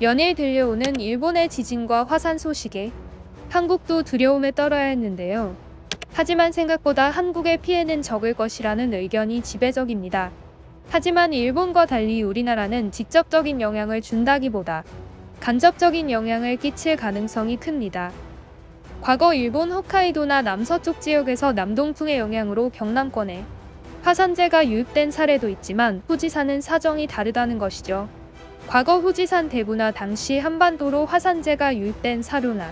연일 들려오는 일본의 지진과 화산 소식에 한국도 두려움에 떨어야 했는데요. 하지만 생각보다 한국의 피해는 적을 것이라는 의견이 지배적입니다. 하지만 일본과 달리 우리나라는 직접적인 영향을 준다기보다 간접적인 영향을 끼칠 가능성이 큽니다. 과거 일본 홋카이도나 남서쪽 지역에서 남동풍의 영향으로 경남권에 화산재가 유입된 사례도 있지만 후지산은 사정이 다르다는 것이죠. 과거 후지산 대분화 당시 한반도로 화산재가 유입된 사료나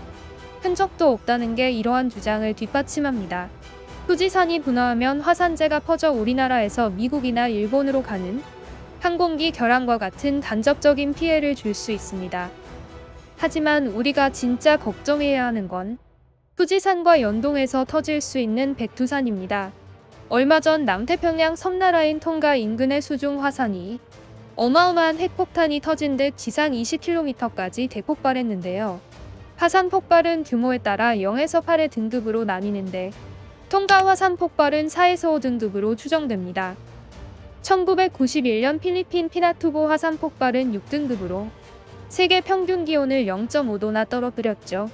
흔적도 없다는 게 이러한 주장을 뒷받침합니다. 후지산이 분화하면 화산재가 퍼져 우리나라에서 미국이나 일본으로 가는 항공기 결항과 같은 간접적인 피해를 줄 수 있습니다. 하지만 우리가 진짜 걱정해야 하는 건 후지산과 연동해서 터질 수 있는 백두산입니다. 얼마 전 남태평양 섬나라인 통가 인근의 수중 화산이 어마어마한 핵폭탄이 터진 듯 지상 20km까지 대폭발했는데요. 화산 폭발은 규모에 따라 0에서 8의 등급으로 나뉘는데 통가 화산 폭발은 4에서 5등급으로 추정됩니다. 1991년 필리핀 피나투보 화산 폭발은 6등급으로 세계 평균 기온을 0.5도나 떨어뜨렸죠.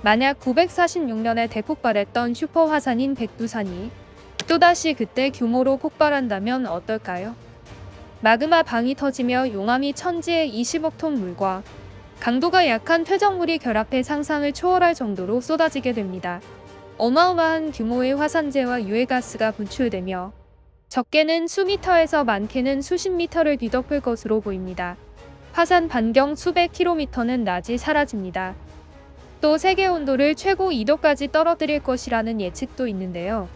만약 946년에 대폭발했던 슈퍼 화산인 백두산이 또다시 그때 규모로 폭발한다면 어떨까요? 마그마 방이 터지며 용암이 천지에 20억 톤 물과 강도가 약한 퇴적물이 결합해 상상을 초월할 정도로 쏟아지게 됩니다. 어마어마한 규모의 화산재와 유해가스가 분출되며 적게는 수미터에서 많게는 수십 미터를 뒤덮을 것으로 보입니다. 화산 반경 수백 킬로미터는 낮이 사라집니다. 또 세계 온도를 최고 2도까지 떨어뜨릴 것이라는 예측도 있는데요.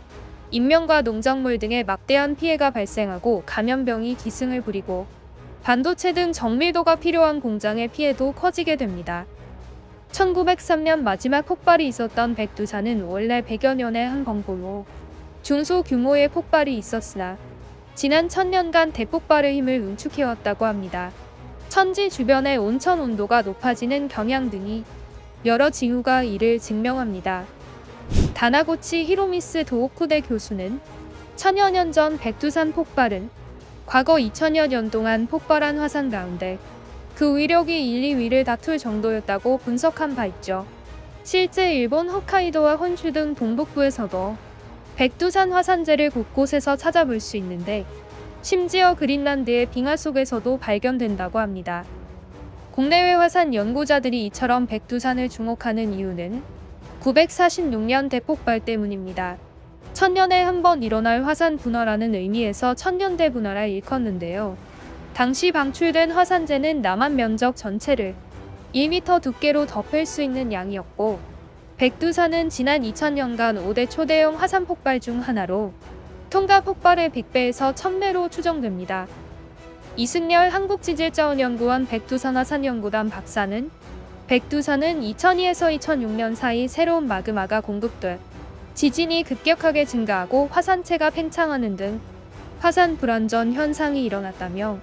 인명과 농작물 등의 막대한 피해가 발생하고 감염병이 기승을 부리고 반도체 등 정밀도가 필요한 공장의 피해도 커지게 됩니다. 1903년 마지막 폭발이 있었던 백두산은 원래 100여 년에 한 번꼴로 중소 규모의 폭발이 있었으나 지난 1000년간 대폭발의 힘을 응축해왔다고 합니다. 천지 주변의 온천 온도가 높아지는 경향 등이 여러 징후가 이를 증명합니다. 다나고치 히로미스 도호쿠대 교수는 1000여 년 전 백두산 폭발은 과거 2000여 년 동안 폭발한 화산 가운데 그 위력이 1, 2위를 다툴 정도였다고 분석한 바 있죠. 실제 일본 홋카이도와 혼슈 등 동북부에서도 백두산 화산재를 곳곳에서 찾아볼 수 있는데 심지어 그린란드의 빙하 속에서도 발견된다고 합니다. 국내외 화산 연구자들이 이처럼 백두산을 주목하는 이유는 946년 대폭발 때문입니다. 1000년에 한 번 일어날 화산 분화라는 의미에서 천년대 분화라 일컫는데요. 당시 방출된 화산재는 남한 면적 전체를 1m 두께로 덮을 수 있는 양이었고 백두산은 지난 2000년간 5대 초대형 화산 폭발 중 하나로 통가 폭발의 100배에서 1000배로 추정됩니다. 이승열 한국지질자원연구원 백두산 화산연구단 박사는 백두산은 2002에서 2006년 사이 새로운 마그마가 공급돼 지진이 급격하게 증가하고 화산체가 팽창하는 등 화산 불완전 현상이 일어났다며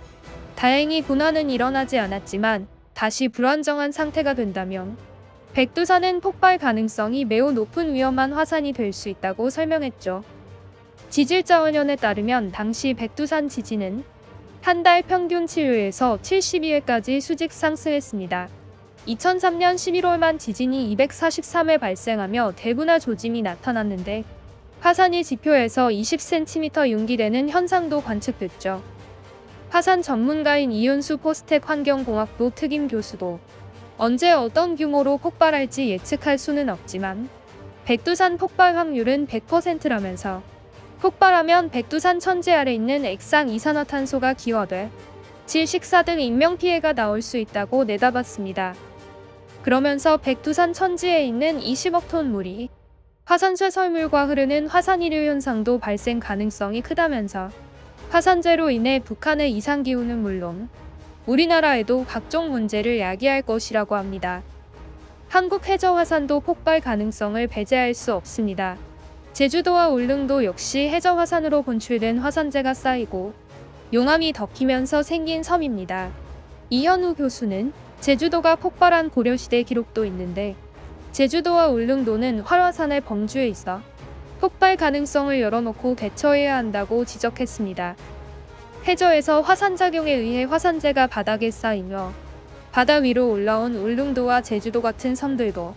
다행히 분화는 일어나지 않았지만 다시 불안정한 상태가 된다면 백두산은 폭발 가능성이 매우 높은 위험한 화산이 될 수 있다고 설명했죠. 지질자원연에 따르면 당시 백두산 지진은 한 달 평균 7회에서 72회까지 수직 상승했습니다. 2003년 11월만 지진이 243회 발생하며 대분화 조짐이 나타났는데 화산이 지표에서 20cm 융기되는 현상도 관측됐죠. 화산 전문가인 이윤수 포스텍 환경공학부 특임 교수도 언제 어떤 규모로 폭발할지 예측할 수는 없지만 백두산 폭발 확률은 100%라면서 폭발하면 백두산 천지 아래 있는 액상 이산화탄소가 기화돼 질식사 등 인명피해가 나올 수 있다고 내다봤습니다. 그러면서 백두산 천지에 있는 20억 톤 물이 화산재 설물과 흐르는 화산이류 현상도 발생 가능성이 크다면서 화산재로 인해 북한의 이상기후는 물론 우리나라에도 각종 문제를 야기할 것이라고 합니다. 한국 해저 화산도 폭발 가능성을 배제할 수 없습니다. 제주도와 울릉도 역시 해저 화산으로 분출된 화산재가 쌓이고 용암이 덮이면서 생긴 섬입니다. 이현우 교수는 제주도가 폭발한 고려시대 기록도 있는데 제주도와 울릉도는 활화산의 범주에 있어 폭발 가능성을 열어놓고 대처해야 한다고 지적했습니다. 해저에서 화산작용에 의해 화산재가 바닥에 쌓이며 바다 위로 올라온 울릉도와 제주도 같은 섬들도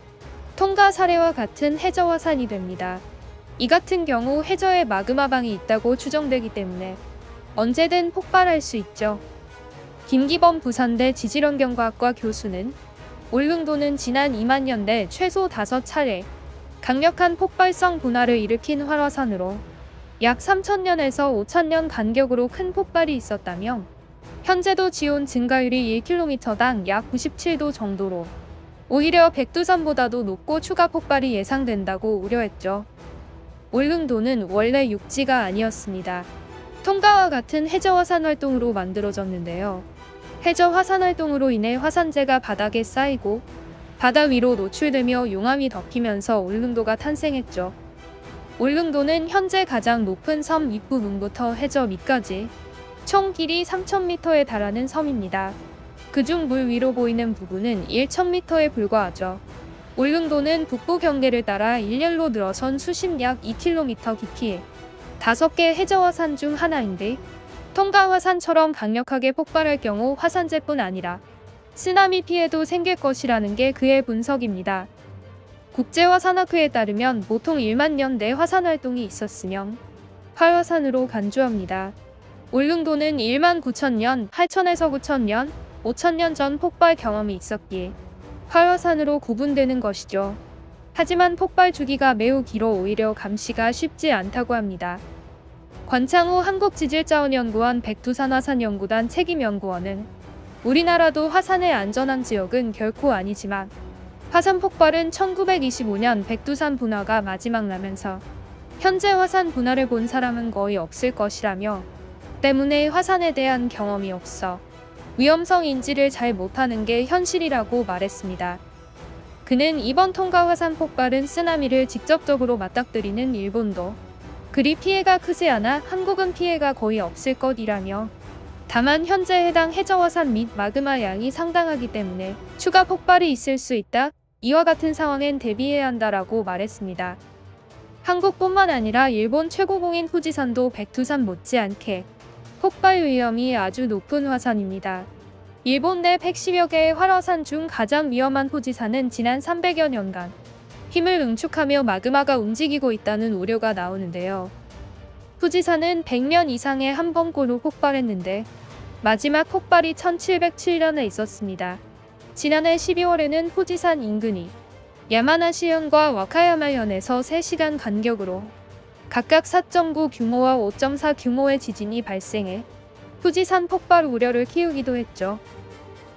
통가 사례와 같은 해저 화산이 됩니다. 이 같은 경우 해저에 마그마방이 있다고 추정되기 때문에 언제든 폭발할 수 있죠. 김기범 부산대 지질환경과학과 교수는 울릉도는 지난 2만 년대 최소 5차례 강력한 폭발성 분화를 일으킨 활화산으로 약 3,000년에서 5,000년 간격으로 큰 폭발이 있었다며 현재도 지온 증가율이 1km당 약 97도 정도로 오히려 백두산보다도 높고 추가 폭발이 예상된다고 우려했죠. 울릉도는 원래 육지가 아니었습니다. 통가와 같은 해저 화산 활동으로 만들어졌는데요. 해저 화산 활동으로 인해 화산재가 바닥에 쌓이고 바다 위로 노출되며 용암이 덮이면서 울릉도가 탄생했죠. 울릉도는 현재 가장 높은 섬 윗부분부터 해저 밑까지 총 길이 3,000m에 달하는 섬입니다. 그중 물 위로 보이는 부분은 1,000m에 불과하죠. 울릉도는 북부 경계를 따라 일렬로 늘어선 수심 약 2km 깊이의 5개 해저 화산 중 하나인데 통가 화산처럼 강력하게 폭발할 경우 화산재뿐 아니라 쓰나미 피해도 생길 것이라는 게 그의 분석입니다. 국제화산학회에 따르면 보통 1만 년 내 화산 활동이 있었으면 활화산으로 간주합니다. 울릉도는 1만 9천년, 8천에서 9천년, 5천년 전 폭발 경험이 있었기에 활화산으로 구분되는 것이죠. 하지만 폭발 주기가 매우 길어 오히려 감시가 쉽지 않다고 합니다. 관창후 한국지질자원연구원 백두산화산연구단 책임연구원은 우리나라도 화산의 안전한 지역은 결코 아니지만 화산 폭발은 1925년 백두산 분화가 마지막 나면서 현재 화산 분화를 본 사람은 거의 없을 것이라며 때문에 화산에 대한 경험이 없어 위험성 인지를 잘 못하는 게 현실이라고 말했습니다. 그는 이번 통가 화산 폭발은 쓰나미를 직접적으로 맞닥뜨리는 일본도 그리 피해가 크지 않아 한국은 피해가 거의 없을 것이라며 다만 현재 해당 해저 화산 및 마그마 양이 상당하기 때문에 추가 폭발이 있을 수 있다. 이와 같은 상황엔 대비해야 한다라고 말했습니다. 한국뿐만 아니라 일본 최고봉인 후지산도 백두산 못지않게 폭발 위험이 아주 높은 화산입니다. 일본 내 110여 개의 활화산 중 가장 위험한 후지산은 지난 300여 년간 힘을 응축하며 마그마가 움직이고 있다는 우려가 나오는데요. 후지산은 100년 이상의 한 번꼴로 폭발했는데 마지막 폭발이 1707년에 있었습니다. 지난해 12월에는 후지산 인근이 야마나시현과 와카야마현에서 3시간 간격으로 각각 4.9 규모와 5.4 규모의 지진이 발생해 후지산 폭발 우려를 키우기도 했죠.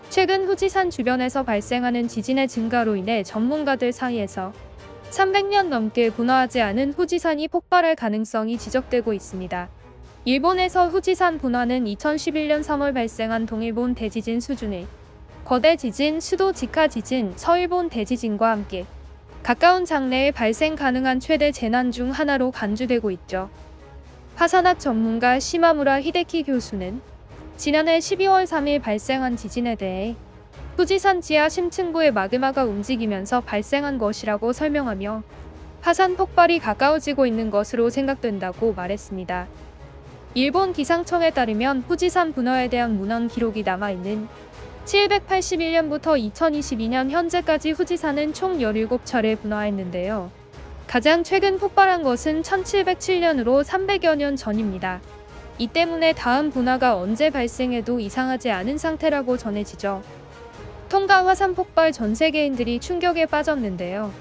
최근 후지산 주변에서 발생하는 지진의 증가로 인해 전문가들 사이에서 300년 넘게 분화하지 않은 후지산이 폭발할 가능성이 지적되고 있습니다. 일본에서 후지산 분화는 2011년 3월 발생한 동일본 대지진 수준의 거대 지진, 수도 지카 지진, 서일본 대지진과 함께 가까운 장래에 발생 가능한 최대 재난 중 하나로 간주되고 있죠. 화산학 전문가 시마무라 히데키 교수는 지난해 12월 3일 발생한 지진에 대해 후지산 지하 심층부의 마그마가 움직이면서 발생한 것이라고 설명하며 화산 폭발이 가까워지고 있는 것으로 생각된다고 말했습니다. 일본 기상청에 따르면 후지산 분화에 대한 문헌 기록이 남아있는 781년부터 2022년 현재까지 후지산은 총 17차례 분화했는데요. 가장 최근 폭발한 것은 1707년으로 300여 년 전입니다. 이 때문에 다음 분화가 언제 발생해도 이상하지 않은 상태라고 전해지죠. 통가 화산 폭발 전 세계인들이 충격에 빠졌는데요.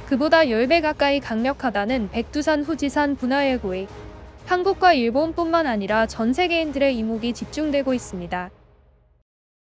그보다 10배 가까이 강력하다는 백두산 후지산 분화 예고에 한국과 일본뿐만 아니라 전 세계인들의 이목이 집중되고 있습니다.